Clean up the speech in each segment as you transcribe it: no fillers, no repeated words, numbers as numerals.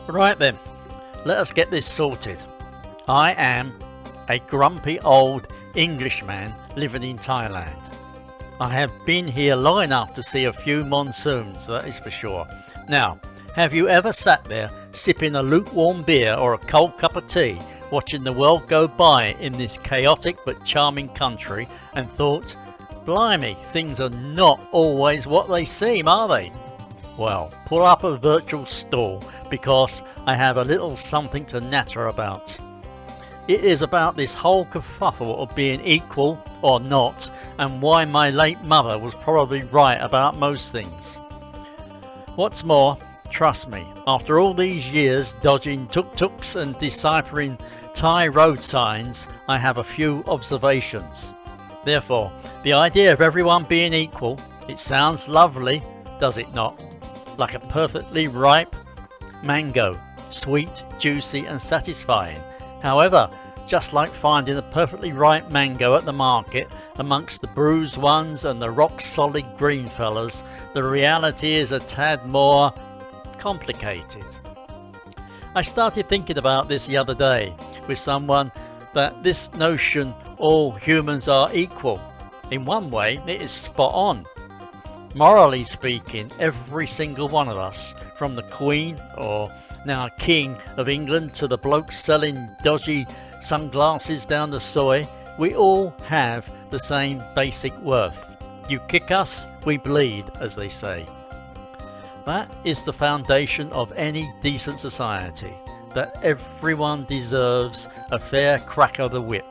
Right then, let us get this sorted. I am a grumpy old Englishman living in Thailand. I have been here long enough to see a few monsoons, that is for sure. Now, have you ever sat there sipping a lukewarm beer or a cold cup of tea, watching the world go by in this chaotic but charming country and thought, blimey, things are not always what they seem, are they? Well, pull up a virtual stool because I have a little something to natter about. It is about this whole kerfuffle of being equal or not, and why my late mother was probably right about most things. What's more, trust me, after all these years dodging tuk-tuks and deciphering Thai road signs, I have a few observations. Therefore, the idea of everyone being equal, it sounds lovely, does it not? Like a perfectly ripe mango, sweet, juicy and satisfying. However, just like finding a perfectly ripe mango at the market amongst the bruised ones and the rock-solid green fellas, the reality is a tad more complicated. I started thinking about this the other day with someone, that this notion all humans are equal. In one way, it is spot on. Morally speaking, every single one of us, from the Queen or now King of England to the bloke selling dodgy sunglasses down the soy, we all have the same basic worth. You kick us, we bleed, as they say. That is the foundation of any decent society, that everyone deserves a fair crack of the whip,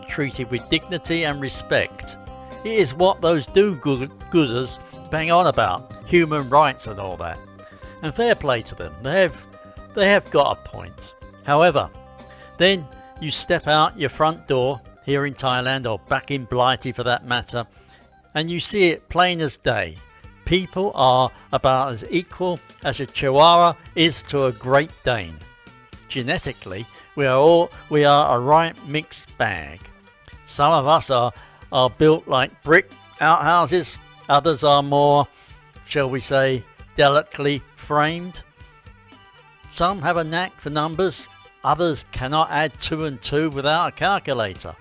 treated with dignity and respect. It is what those do-gooders bang on about, human rights and all that. And fair play to them, they have got a point. However, then you step out your front door here in Thailand, or back in Blighty for that matter, and you see it plain as day. People are about as equal as a Chihuahua is to a Great Dane. Genetically, we are a right mixed bag. Some of us are built like brick outhouses, others are more, shall we say, delicately framed. Some have a knack for numbers, others cannot add 2 and 2 without a calculator.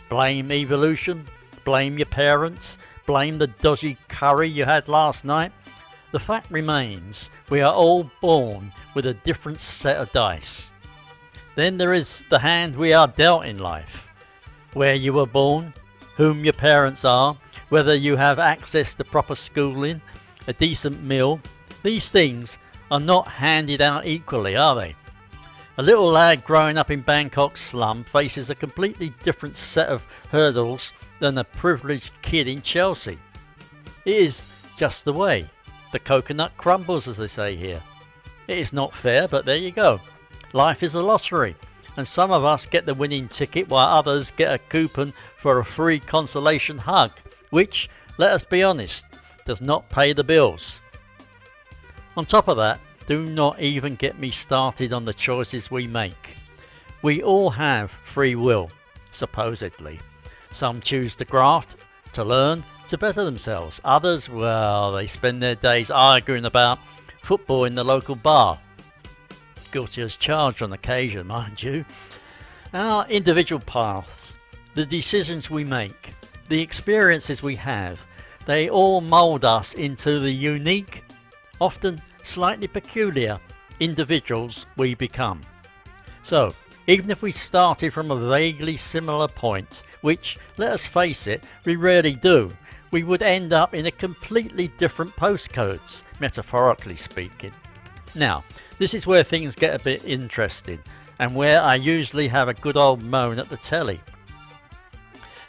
Blame evolution, blame your parents, blame the dodgy curry you had last night. The fact remains, we are all born with a different set of dice. Then there is the hand we are dealt in life. Where you were born, whom your parents are, whether you have access to proper schooling, a decent meal, these things are not handed out equally, are they? A little lad growing up in Bangkok's slum faces a completely different set of hurdles than a privileged kid in Chelsea. It is just the way. The coconut crumbles, as they say here. It is not fair, but there you go. Life is a lottery, and some of us get the winning ticket while others get a coupon for a free consolation hug, which, let us be honest, does not pay the bills. On top of that, do not even get me started on the choices we make. We all have free will, supposedly. Some choose to graft, to learn, to better themselves. Others, well, they spend their days arguing about football in the local bar. Guilty as charged on occasion, mind you. Our individual paths, the decisions we make, the experiences we have, they all mould us into the unique, often slightly peculiar individuals we become. So, even if we started from a vaguely similar point, which, let us face it, we rarely do, we would end up in a completely different postcodes, metaphorically speaking. Now, this is where things get a bit interesting, and where I usually have a good old moan at the telly.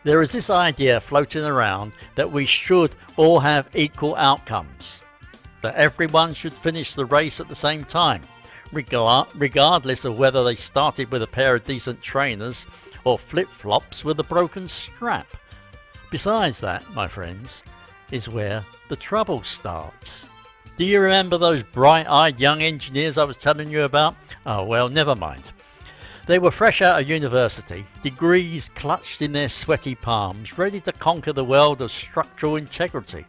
There is this idea floating around that we should all have equal outcomes, that everyone should finish the race at the same time, regardless of whether they started with a pair of decent trainers or flip-flops with a broken strap. Besides that, my friends, is where the trouble starts. Do you remember those bright-eyed young engineers I was telling you about? Oh well, never mind. They were fresh out of university, degrees clutched in their sweaty palms, ready to conquer the world of structural integrity.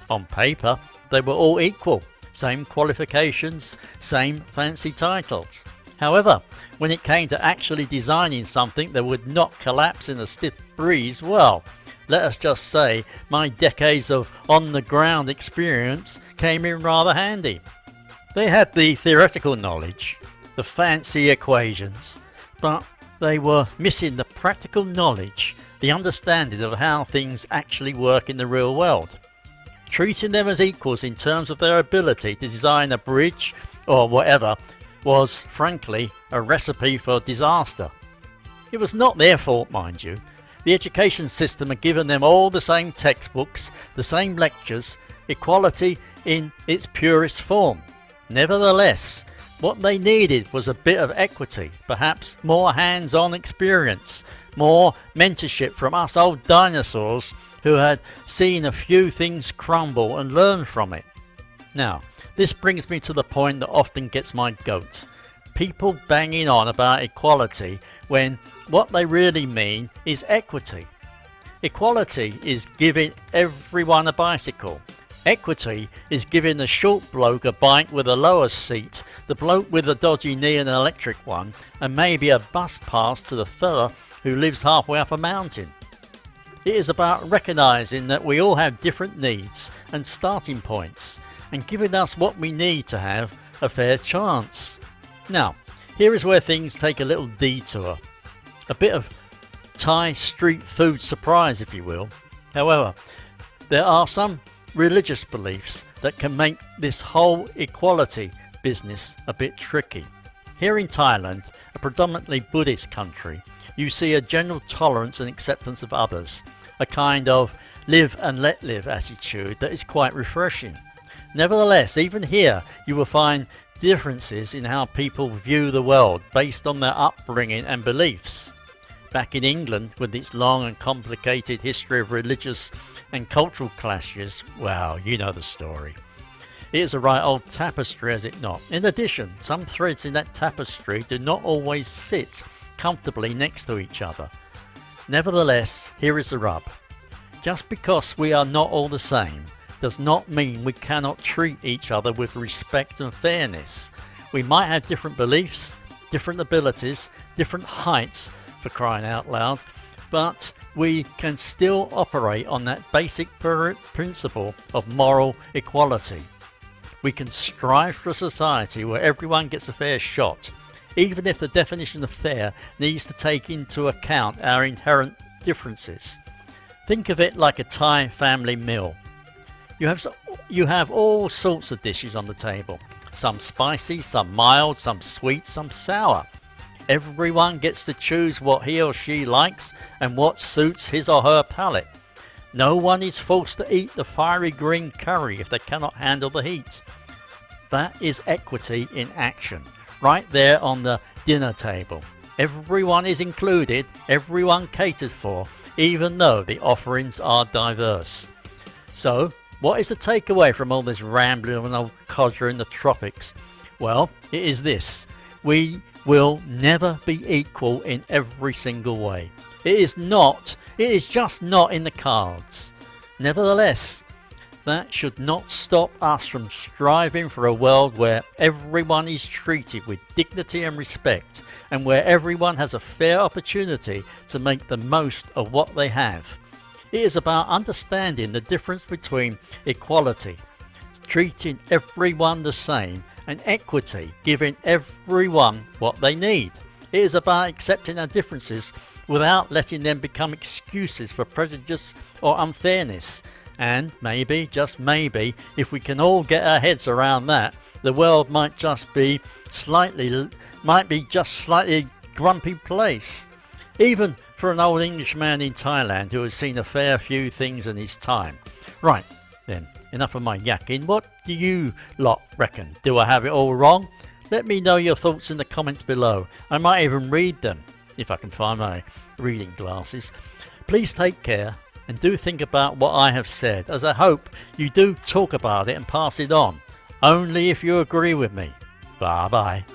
On paper, they were all equal, same qualifications, same fancy titles. However, when it came to actually designing something that would not collapse in a stiff breeze, well, let us just say my decades of on-the-ground experience came in rather handy. They had the theoretical knowledge, the fancy equations, but they were missing the practical knowledge, the understanding of how things actually work in the real world. Treating them as equals in terms of their ability to design a bridge or whatever was, frankly, a recipe for disaster. It was not their fault, mind you. The education system had given them all the same textbooks, the same lectures, equality in its purest form. Nevertheless, what they needed was a bit of equity, perhaps more hands-on experience, more mentorship from us old dinosaurs who had seen a few things crumble and learned from it. Now, this brings me to the point that often gets my goat. People banging on about equality when what they really mean is equity. Equality is giving everyone a bicycle. Equity is giving the short bloke a bike with a lower seat, the bloke with a dodgy knee and an electric one, and maybe a bus pass to the fella who lives halfway up a mountain. It is about recognising that we all have different needs and starting points, and giving us what we need to have a fair chance. Now, here is where things take a little detour. A bit of Thai street food surprise, if you will. However, there are some religious beliefs that can make this whole equality business a bit tricky. Here in Thailand, a predominantly Buddhist country, you see a general tolerance and acceptance of others, a kind of live and let live attitude that is quite refreshing. Nevertheless, even here you will find differences in how people view the world based on their upbringing and beliefs. Back in England, with its long and complicated history of religious and cultural clashes, well, you know the story. It is a right old tapestry, is it not? In addition, some threads in that tapestry do not always sit comfortably next to each other. Nevertheless, here is the rub. Just because we are not all the same does not mean we cannot treat each other with respect and fairness. We might have different beliefs, different abilities, different heights, for crying out loud, but we can still operate on that basic principle of moral equality. We can strive for a society where everyone gets a fair shot, even if the definition of fair needs to take into account our inherent differences. Think of it like a Thai family meal. You have all sorts of dishes on the table, some spicy, some mild, some sweet, some sour. Everyone gets to choose what he or she likes and what suits his or her palate. No one is forced to eat the fiery green curry if they cannot handle the heat. That is equity in action, right there on the dinner table. Everyone is included, everyone catered for, even though the offerings are diverse. So, what is the takeaway from all this rambling of an old codger in the tropics? Well, it is this. We will never be equal in every single way. It is just not in the cards. Nevertheless, that should not stop us from striving for a world where everyone is treated with dignity and respect, and where everyone has a fair opportunity to make the most of what they have. It is about understanding the difference between equality, treating everyone the same, and equity, giving everyone what they need. It is about accepting our differences without letting them become excuses for prejudice or unfairness. And maybe, just maybe, if we can all get our heads around that, the world might just be slightly grumpy place. Even for an old Englishman in Thailand who has seen a fair few things in his time. Right, then, enough of my yakking. What do you lot reckon? Do I have it all wrong? Let me know your thoughts in the comments below. I might even read them, if I can find my reading glasses. Please take care and do think about what I have said, as I hope you do talk about it and pass it on. Only if you agree with me. Bye bye.